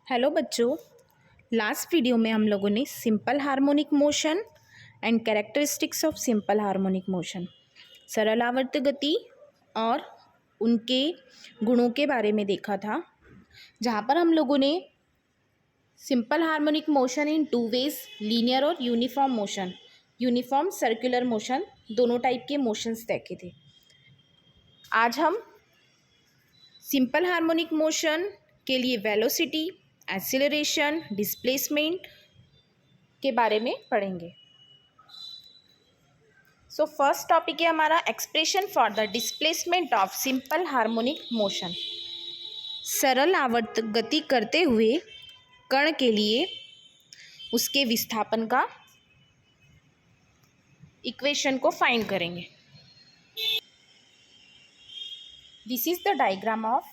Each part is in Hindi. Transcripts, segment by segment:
हेलो बच्चों, लास्ट वीडियो में हम लोगों ने simple harmonic motion and characteristics of simple harmonic motion, सरल आवर्त गति और उनके गुणों के बारे में देखा था, जहाँ पर हम लोगों ने simple harmonic motion in two ways, linear और uniform motion, uniform circular motion, दोनों टाइप के मोशंस देखे थे। आज हम सिंपल हार्मोनिक मोशन के लिए वेलोसिटी, एक्सीलरेशन, डिस्प्लेसमेंट के बारे में पढ़ेंगे। सो फर्स्ट टॉपिक है हमारा expression for the displacement of simple harmonic motion. सरल आवर्त गति करते हुए कण के लिए उसके विस्थापन का इक्वेशन को फाइंड करेंगे। This is the diagram of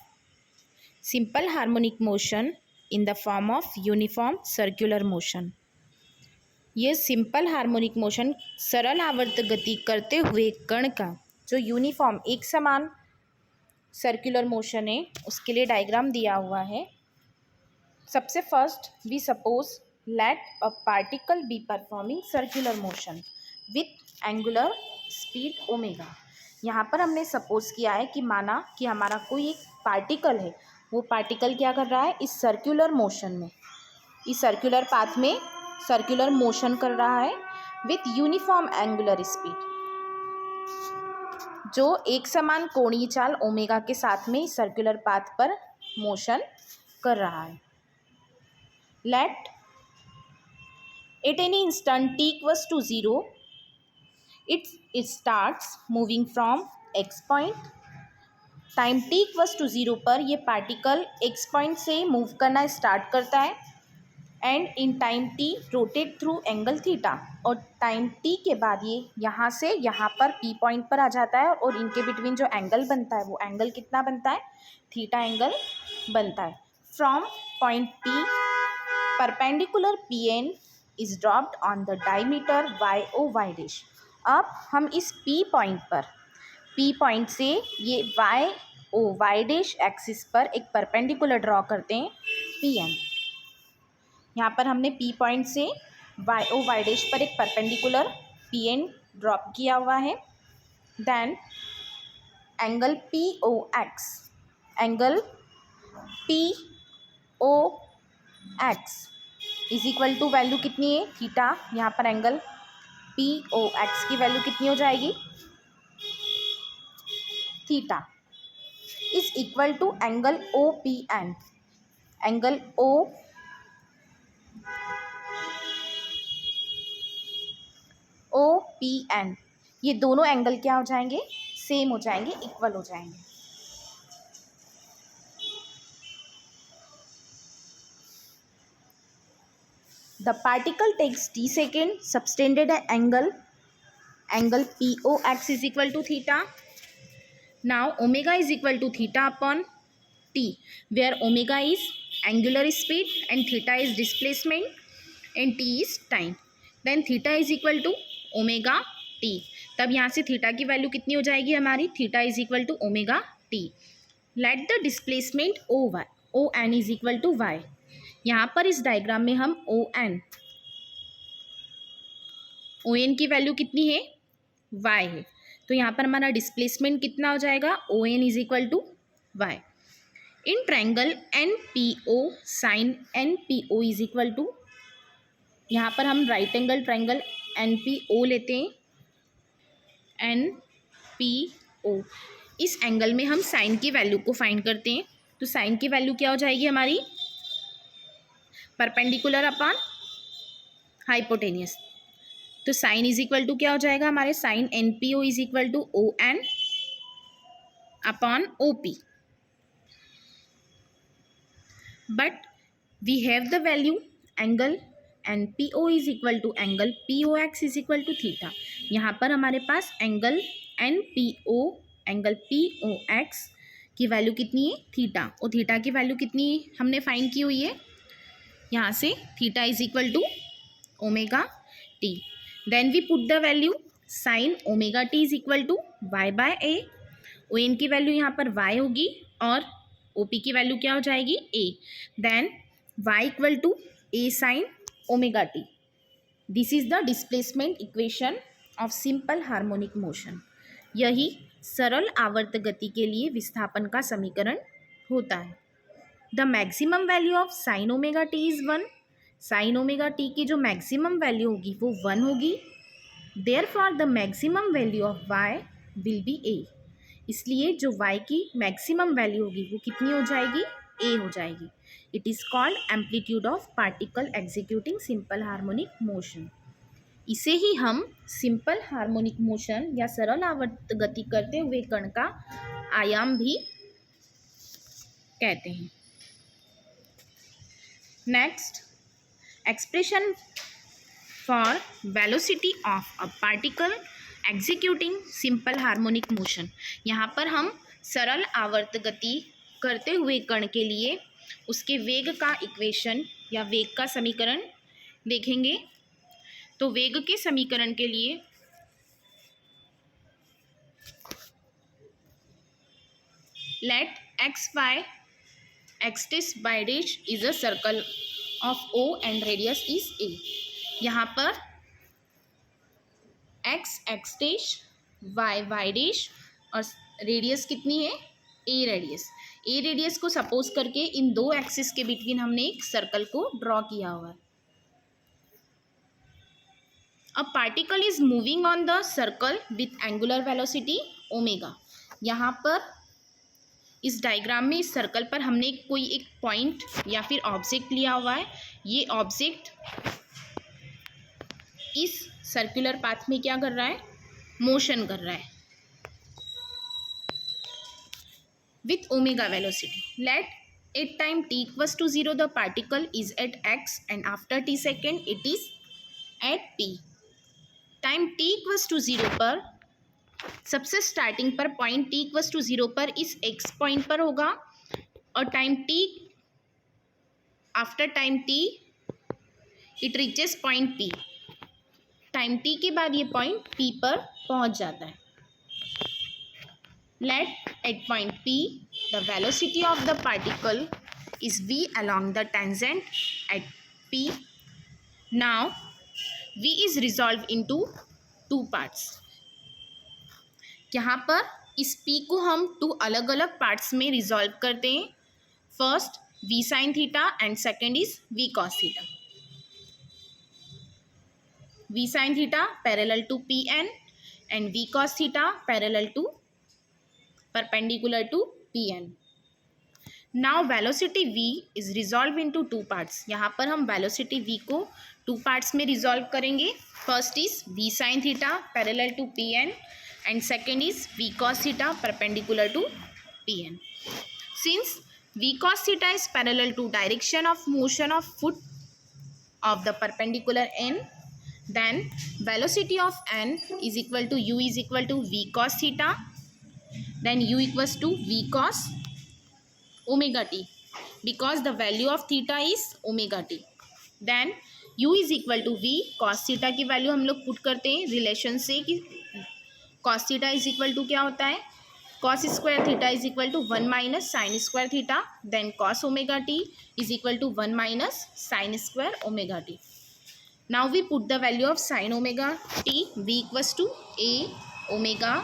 simple harmonic motion in the form of uniform circular motion. ये सिंपल हार्मोनिक मोशन सरल आवर्त गति करते हुए कण का जो यूनिफॉर्म एक समान सर्कुलर मोशन है उसके लिए डायग्राम दिया हुआ है। सबसे first we suppose let a particle be performing circular motion with angular speed omega. यहाँ पर हमने सपोज किया है कि माना कि हमारा कोई एक पार्टिकल है, वो पार्टिकल क्या कर रहा है, इस सर्कुलर मोशन में, इस सर्कुलर पाथ में सर्कुलर मोशन कर रहा है विथ यूनिफॉर्म एंगुलर स्पीड, जो एक समान कोणीय चाल ओमेगा के साथ में सर्कुलर पाथ पर मोशन कर रहा है। Let at any instant t equals to 0 it starts moving from x point। Time t equals to 0 पर ये पार्टिकल x पॉइंट से मूव करना स्टार्ट करता है and in time t rotate through angle theta, और टाइम t के बाद ये यहाँ से यहाँ पर p पॉइंट पर आ जाता है और इनके बिटवीन जो एंगल बनता है वो एंगल कितना बनता है, थीटा एंगल बनता है। From point p perpendicular pn is dropped on the diameter y-o y'। अब हम इस p पॉइंट पर, p पॉइंट से ये y-o y' एक्सिस पर एक परपेंडिकुलर ड्रॉ करते हैं pn। यहाँ पर हमने P पॉइंट से y-o y' पर एक परपेंडिकुलर Pn ड्रॉप किया हुआ है। Then angle POX, angle POX is equal to value कितनी है, थीटा। यहाँ पर एंगल POX की वैल्यू कितनी हो जाएगी, theta is equal to angle OPN, angle OPN, ये दोनों एंगल क्या हो जाएंगे, सेम हो जाएंगे, इक्वल हो जाएंगे। The particle takes t second subtended angle POX is equal to theta. Now omega is equal to theta upon t, where omega is angular speed and theta is displacement and t is time. Then theta is equal to omega t। तब यहाँ से थीटा की वैल्यू कितनी हो जाएगी हमारी, theta is equal to omega t। Let the displacement O N is equal to y। यहाँ पर इस डायग्राम में हम ओ एन की वैल्यू कितनी है, y है, तो यहाँ पर हमारा डिस्प्लेसमेंट कितना हो जाएगा, O N is equal to y। In triangle NPO sine NPO is equal to, यहाँ पर हम राइट एंगल ट्रायंगल NPO लेते हैं, NPO। इस एंगल में हम साइन की वैल्यू को फाइंड करते हैं, तो साइन की वैल्यू क्या हो जाएगी हमारी, परपेंडिकुलर अपॉन हाइपोटेनियस। तो साइन इज इक्वल टू क्या हो जाएगा हमारे, sine NPO is equal to ON upon OP। But we have the value angle NPO is equal to angle POX is equal to theta. यहाँ पर हमारे पास एंगल NPO एंगल POX की वैल्यू कितनी है, थीटा, और थीटा की वैल्यू कितनी हमने फाइंड की हुई है, यहाँ से theta is equal to omega t। Then we put the value sine omega t is equal to y/a। O N की वैल्यू यहाँ पर y होगी और OP की वैल्यू क्या हो जाएगी, a। Then y equal to a sin omega t. This is the displacement equation of simple harmonic motion. यही सरल आवर्त गति के लिए विस्थापन का समीकरण होता है. The maximum value of sine omega T is 1. Sign omega T की जो मैक्सिमम वैल्यू होगी वो 1 होगी. Therefore the maximum value of y will be a. इसलिए जो y की मैक्सिमम वैल्यू होगी वो कितनी हो जाएगी, a हो जाएगी. It is called amplitude of particle executing simple harmonic motion. इसे ही हम सिंपल हार्मोनिक मोशन या सरल आवर्त गति करते हुए कण का आयाम भी कहते हैं. Next, expression for velocity of a particle executing simple harmonic motion. यहाँ पर हम सरल आवर्त गति करते हुए कण के लिए उसके वेग का इक्वेशन या वेग का समीकरण देखेंगे. तो वेग के समीकरण के लिए लेट एक्स वाई एक्स टिस y dash is a circle of O and radius is a. यहाँ पर x x dash y y dash और रेडियस कितनी है, ए रेडियस. ए रेडियस को सपोज करके इन दो एक्सिस के बिटवीन हमने एक सर्कल को ड्रॉ किया हुआ है. A particle is moving on the circle with angular velocity omega. यहाँ पर इस डायग्राम में इस सर्कल पर हमने कोई एक पॉइंट या फिर ऑब्जेक्ट लिया हुआ है. ये ऑब्जेक्ट इस सर्कुलर पाथ में क्या कर रहा है, मोशन कर रहा है with omega velocity. Let at time t equals to 0 the particle is at x and after t second it is at p. Time t equals to 0 पर सबसे स्टार्टिंग पर पॉइंट t equals to 0 पर इस x पॉइंट पर होगा और time t after time t it reaches point p. Time t के बाद ये पॉइंट p पर पहुंच जाता है. Let at point P the velocity of the particle is v along the tangent at P. Now v is resolved into two parts. यहाँ पर इस P को हम दो अलग अलग पार्ट्स में रिजॉल्व करते हैं. First v sin theta and second is v cos theta. v sin theta parallel to Pn and v cos theta parallel to perpendicular to Pn. Now velocity v is resolved into two parts. यहाँ पर हम velocity v को two parts में resolve करेंगे. First is v sin theta parallel to Pn and second is v cos theta perpendicular to Pn. Since v cos theta is parallel to direction of motion of foot of the perpendicular n, then velocity of n is equal to u is equal to v cos theta. Then u equals to v cos omega t because the value of theta is omega t. Then u is equal to v cos theta की वैल्यू हम लोग पुट करते हैं रिलेशन से कि cos theta is equal to क्या होता है, cos square theta is equal to 1 minus sine square theta. Then cos omega t is equal to 1 minus sine square omega t. Now we put the value of sine omega t. v equals to a omega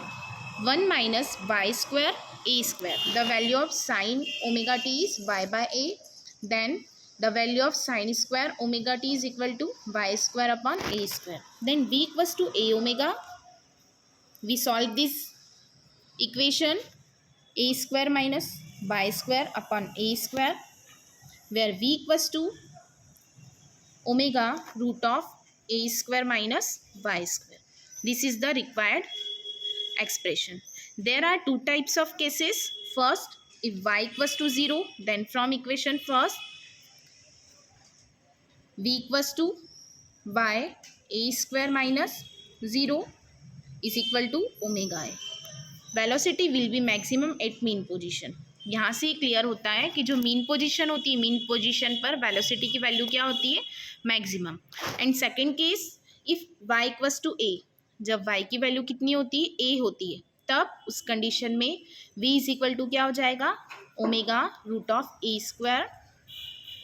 1 minus y square a square. The value of sin omega t is y by a. Then the value of sin square omega t is equal to y square upon a square. Then v equals to a omega. We solve this equation a square minus y square upon a square where v equals to omega root of a square minus y square. This is the required expression. There are two types of cases. First, if y equals to 0, then from equation first v equals to y a square minus 0 is equal to omega a. Velocity will be maximum at mean position. यहाँ से क्लियर होता है कि जो मीन पोजीशन होती है, मीन पोजीशन पर वेलोसिटी की वैल्यू क्या होती है, maximum. And second case if y equals to a, जब y की वैल्यू कितनी होती है, a होती है, तब उस कंडीशन में v इज इक्वल टू क्या हो जाएगा, omega root of a square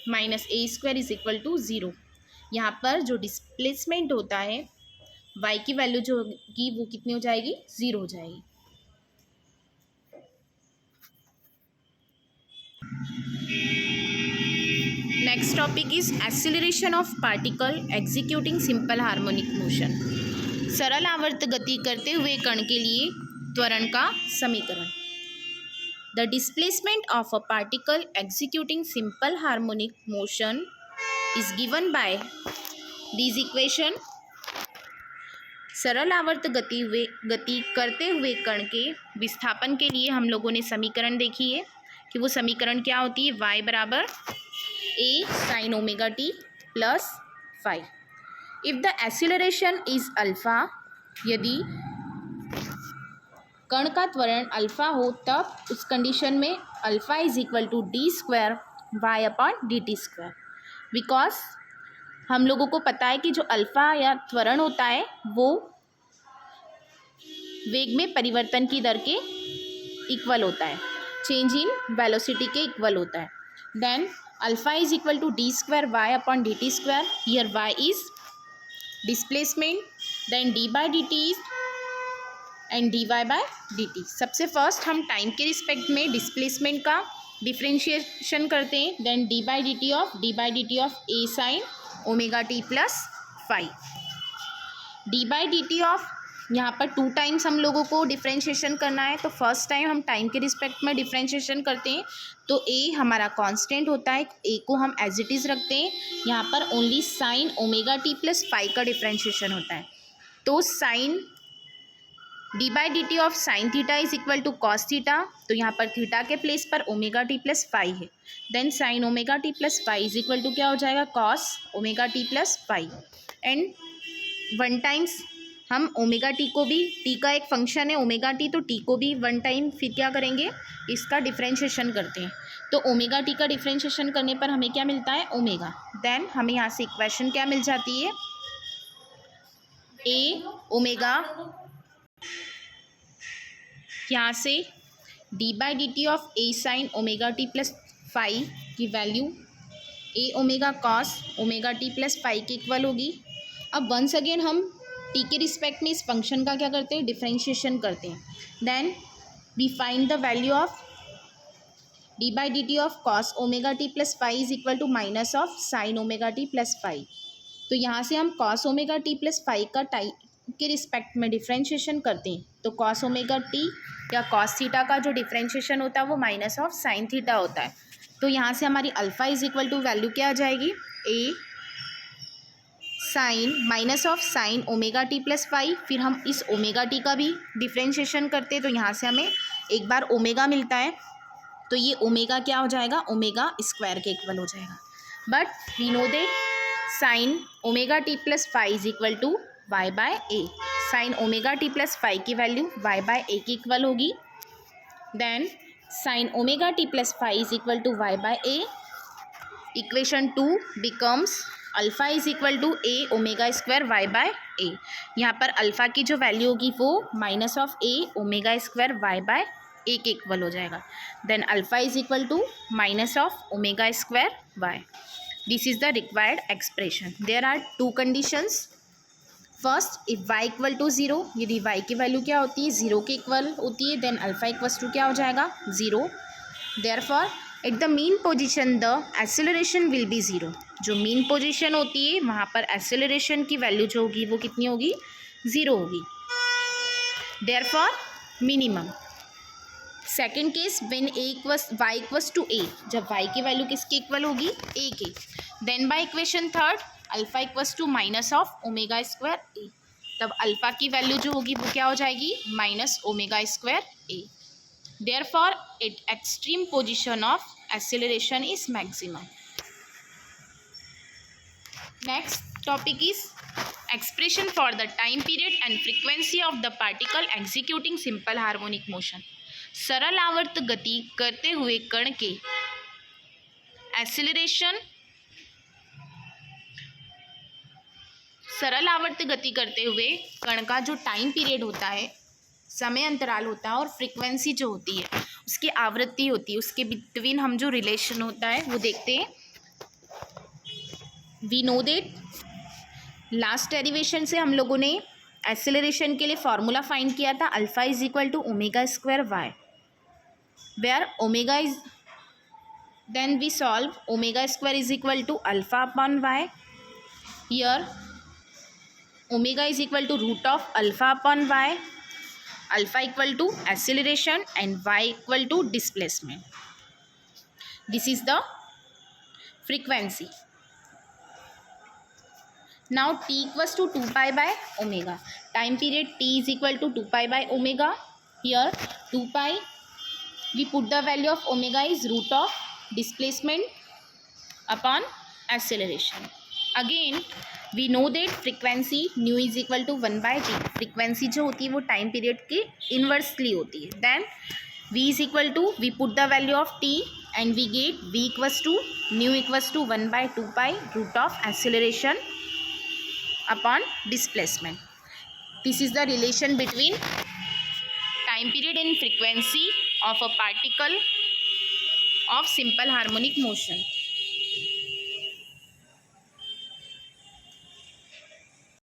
minus a square is equal to 0। यहाँ पर जो डिस्प्लेसमेंट होता है y की वैल्यू जो होगी वो कितनी हो जाएगी, 0 हो जाएगी। Next topic is acceleration of particle executing simple harmonic motion. सरल आवर्त गति करते हुए कण के लिए त्वरण का समीकरण। The displacement of a particle executing simple harmonic motion is given by these equation. सरल आवर्त गति करते हुए कण के विस्थापन के लिए हम लोगों ने समीकरण देखी है कि वो समीकरण क्या होती है, y बराबर a sin omega T plus five. If the acceleration is alpha, यदि कण का त्वरण अल्फा हो तब उस कंडीशन में alpha is equal to d square y upon d t square. Because हम लोगों को पता है कि जो अल्फा या त्वरण होता है वो वेग में परिवर्तन की दर के इक्वल होता है, चेंज इन वेलोसिटी के इक्वल होता है। Then alpha is equal to d square y upon d t square. Here y is displacement, then d by d t is and d y by d t. सबसे फर्स्ट हम टाइम के रिस्पेक्ट में डिस्प्लेसमेंट का डिफ्रेंशिएशन करते हैं। Then d by d t of a sine omega T plus five. D by d t of, यहाँ पर 2 टाइम्स हम लोगों को डिफ्रेंशिएशन करना है, तो फर्स्ट टाइम हम टाइम के रिस्पेक्ट में डिफ्रेंशिएशन करते हैं तो ए हमारा कांस्टेंट होता है, ए को हम एज इट इज़ रखते हैं। यहाँ पर only sine omega T plus five का डिफ्रेंशिएशन होता है, तो sine d by d t of sine theta is equal to cos theta, तो यहाँ पर थीटा के प्लेस पर ओमेगा टी प्लस फाइव है। Then sine omega T plus five is equal to क्या हो जाएगा, cos omega T plus five. And 1 times हम ओमेगा टी को भी, टी का एक फंक्शन है ओमेगा टी, तो टी को भी 1 टाइम फिर क्या करेंगे, इसका डिफ्रेंशिएशन करते हैं। तो ओमेगा टी का डिफ्रेंशिएशन करने पर हमें क्या मिलता है, ओमेगा। देन हमें यहाँ से इक्वेशन क्या मिल जाती है, ए ओमेगा, यहाँ से d by d t of a sine omega T plus five की value a omega cos omega T plus five के इक्वल होगी। अब वंस अगेन हम टी के रिस्पेक्ट में इस फंक्शन का क्या करते हैं, डिफ्रेंशिएशन करते हैं। Then we find the value of d by d t of cos omega T plus five is equal to minus of sine omega T plus five. तो यहाँ से हम cos omega T plus five का टाइम के रिस्पेक्ट में डिफ्रेंशिएशन करते हैं, तो कॉस ओमेगा टी या कॉस थीटा का जो डिफ्रेंशिएशन होता है वो माइनस ऑफ साइन थीटा होता है। तो यहाँ से हमारी alpha is equal to value क्या आ जाएगी, A sine minus of sine omega T plus five. फिर हम इस ओमेगा टी का भी डिफ्रेंशिएशन करते हैं, तो यहाँ से हमें एक बार ओमेगा मिलता है, तो ये ओमेगा क्या हो जाएगा, ओमेगा स्क्वायर के इक्वल हो जाएगा। But we know that sine omega T plus five is equal to Y by A. Sine omega T plus five की वैल्यू वाई बाय ए की इक्वल होगी। Then sine omega T plus five is equal to Y by A. Equation 2 becomes alpha is equal to A omega square Y by A. यहाँ पर अल्फ़ा की जो वैल्यू होगी वो minus of A omega square Y by a के इक्वल हो जाएगा। Then alpha is equal to minus of omega square y. This is the required expression. There are 2 conditions. First, if y equal to 0, यदि y की वैल्यू क्या होती है, 0 के इक्वल होती है, देन अल्फ़ा इक्वल्स टू क्या हो जाएगा, 0। Therefore at the mean position the acceleration will be 0। जो मीन पोजीशन होती है वहाँ पर एक्सेलरेशन की वैल्यू जो होगी वो कितनी होगी, 0 होगी। Therefore minimum. Second case when y equals to a, जब y की वैल्यू किसके इक्वल होगी, a के। Then by equation third alpha equals to minus of omega square A, तब अल्फ़ा की वैल्यू जो होगी वो क्या हो जाएगी, minus omega square A. Therefore eight extreme position of acceleration is maximum. Next topic is expression for the time period and frequency of the particle executing simple harmonic motion. सरल आवर्त गति करते हुए कण के एक्सेलरेशन, सरल आवर्त गति करते हुए कण का जो टाइम पीरियड होता है, समय अंतराल होता है, और फ्रीक्वेंसी जो होती है उसकी आवृत्ति होती है, उसके बिटवीन हम जो रिलेशन होता है वो देखते हैं। We know that last derivation से हम लोगों ने एक्सेलरेशन के लिए फॉर्मूला फाइंड किया था alpha is equal to omega square y, where omega is, then we solve omega square is equal to alpha upon y, here omega is equal to root of alpha upon y, alpha equal to acceleration and y equal to displacement. This is the frequency. Now t equals to 2 pi by omega. Time period t is equal to 2 pi by omega. Here 2 pi, we put the value of omega is root of displacement upon acceleration. Again we know that frequency nu is equal to 1 by t. frequency जो होती है वो टाइम पीरियड के इन्वर्सली होती है. Then v is equal to, we put the value of t and we get v equals to nu equals to 1 by 2 pi root of acceleration upon displacement. This is the relation between time period and frequency of a particle of simple harmonic motion.